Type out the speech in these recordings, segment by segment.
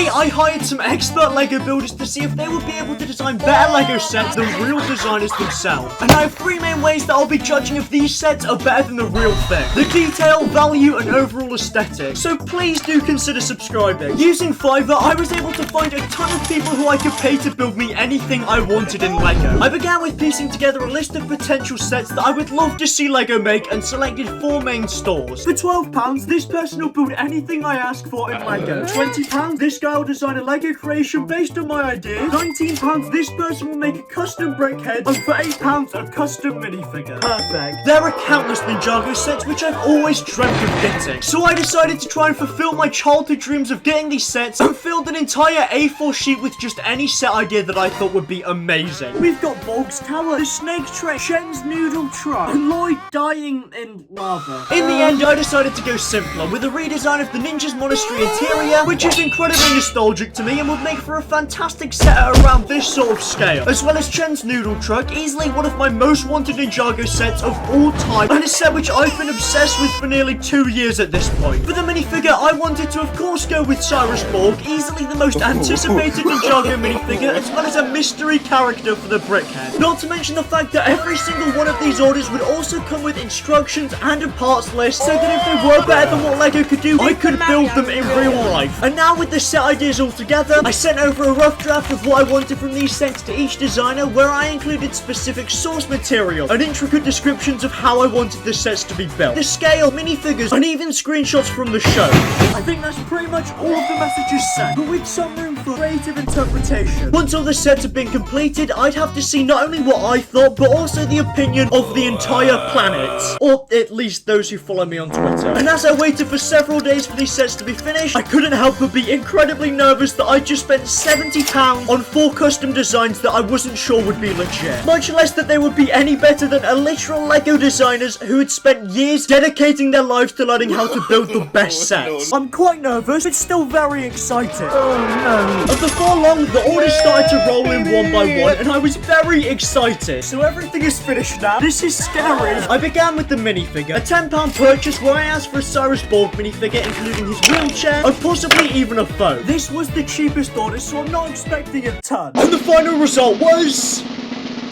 Today, I hired some expert LEGO builders to see if they would be able to design better LEGO sets than real designers themselves. And I have 3 main ways that I'll be judging if these sets are better than the real thing: the detail, value, and overall aesthetic. So please do consider subscribing. Using Fiverr, I was able to find a ton of people who I could pay to build me anything I wanted in LEGO. I began with piecing together a list of potential sets that I would love to see LEGO make and selected 4 main stores. For £12, this person will build anything I ask for in LEGO. £20, this guy will design a LEGO creation based on my ideas. £19, this person will make a custom brick head. And for £8, a custom minifigure. Perfect. There are countless Ninjago sets which I've always dreamt of getting. So I decided to try and fulfill my childhood dreams of getting these sets and filled an entire A4 sheet with just any set idea that I thought would be amazing. We've got Bolg's Tower, the Snake Train, Shen's Noodle Truck, and Lloyd dying in lava. In the end, I decided to go simpler with a redesign of the Ninja's Monastery interior, which is incredibly nostalgic to me and would make for a fantastic set at around this sort of scale, as well as Chen's Noodle Truck, easily one of my most wanted Ninjago sets of all time, and a set which I've been obsessed with for nearly 2 years at this point. For the minifigure, I wanted to of course go with Cyrus Borg, easily the most anticipated Ninjago minifigure, as well as a mystery character for the brickhead. Not to mention the fact that every single one of these orders would also come with instructions and a parts list, so that if they were better than what LEGO could do, I could build them in real life. And now with the set ideas all together, I sent over a rough draft of what I wanted from these sets to each designer, where I included specific source material and intricate descriptions of how I wanted the sets to be built, the scale, minifigures, and even screenshots from the show. I think that's pretty much all of the messages sent, but with some room for creative interpretation. Once all the sets have been completed, I'd have to see not only what I thought, but also the opinion of the entire planet, or at least those who follow me on Twitter. And as I waited for several days for these sets to be finished, I couldn't help but be incredibly nervous that I just spent £70 on 4 custom designs that I wasn't sure would be legit, much less that they would be any better than a literal LEGO designers who had spent years dedicating their lives to learning how to build the best sets. I'm quite nervous, but still very excited. Oh no. And before long, the orders started to roll in one by one, and I was very excited. So everything is finished now. This is scary. I began with the minifigure, a £10 purchase where I asked for a Cyrus Borg minifigure, including his wheelchair, and possibly even a phone. This was the cheapest order, so I'm not expecting a ton. And the final result was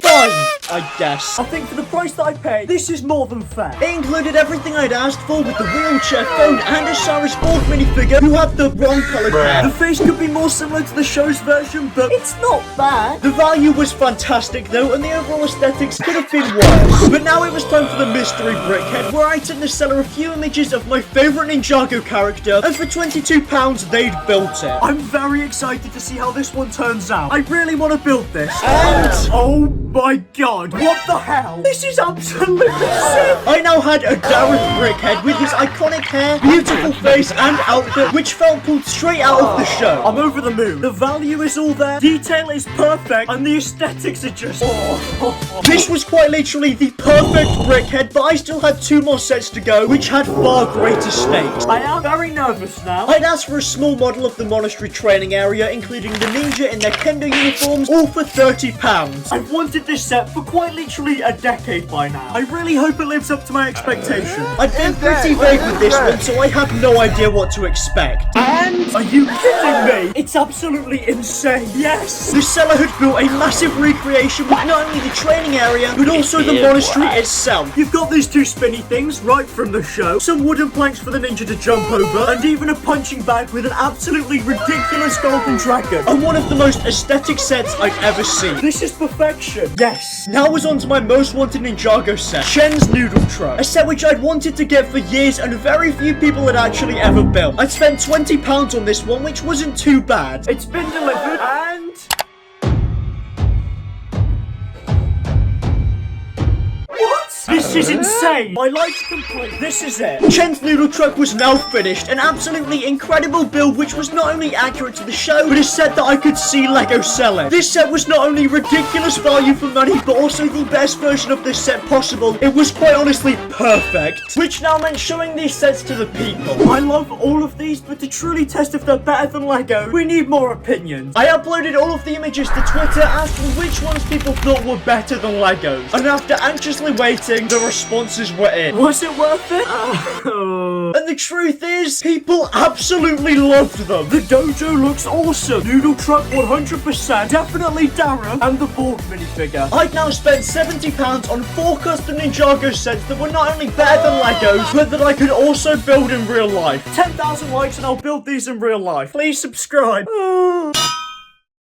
fine, I guess. I think for the price that I paid, this is more than fair. It included everything I'd asked for, with the wheelchair, phone, and a Cyrus Borg minifigure who had the wrong coloured hair. The face could be more similar to the show's version, but it's not bad. The value was fantastic though, and the overall aesthetics could have been worse. But now it was time for the mystery brickhead, where I sent the seller a few images of my favourite Ninjago character, and for £22 they'd built it. I'm very excited to see how this one turns out. I really want to build this. And oh my god, what the hell? This is absolutely sick! I now had a Gareth brickhead with his iconic hair, beautiful face, and outfit, which felt pulled straight out of the show. I'm over the moon. The value is all there, detail is perfect, and the aesthetics are just This was quite literally the perfect brickhead, but I still had 2 more sets to go, which had far greater stakes. I am very nervous now. I'd asked for a small model of the monastery training area, including the ninja in their kendo uniforms, all for £30. I've wanted this set for quite literally a decade by now. I really hope it lives up to my expectations. I've been pretty vague with this one, so I have no idea what to expect. And are you kidding me? It's absolutely insane. Yes! The seller had built a massive recreation with not only the training area, but also the monastery itself. You've got these 2 spinny things right from the show, some wooden planks for the ninja to jump over, and even a punching bag with an absolutely ridiculous golden dragon. And one of the most aesthetic sets I've ever seen. This is perfection. Yes. Now was on to my most wanted Ninjago set, Shen's Noodle Truck, a set which I'd wanted to get for years and very few people had actually ever built. I'd spent £20 on this one, which wasn't too bad. It's been delivered, and this is insane! My life's complete. This is it. Chen's Noodle Truck was now finished. An absolutely incredible build which was not only accurate to the show, but a set that I could see LEGO selling. This set was not only ridiculous value for money, but also the best version of this set possible. It was quite honestly perfect. Which now meant showing these sets to the people. I love all of these, but to truly test if they're better than LEGO, we need more opinions. I uploaded all of the images to Twitter asking which ones people thought were better than LEGOs. And after anxiously waiting, the responses were in. Was it worth it? And the truth is, people absolutely loved them. The dojo looks awesome. Noodle truck 100%. Definitely Dara. And the Borg minifigure. I'd now spent £70 on 4 custom Ninjago sets that were not only better than Legos, but that I could also build in real life. 10,000 likes and I'll build these in real life. Please subscribe.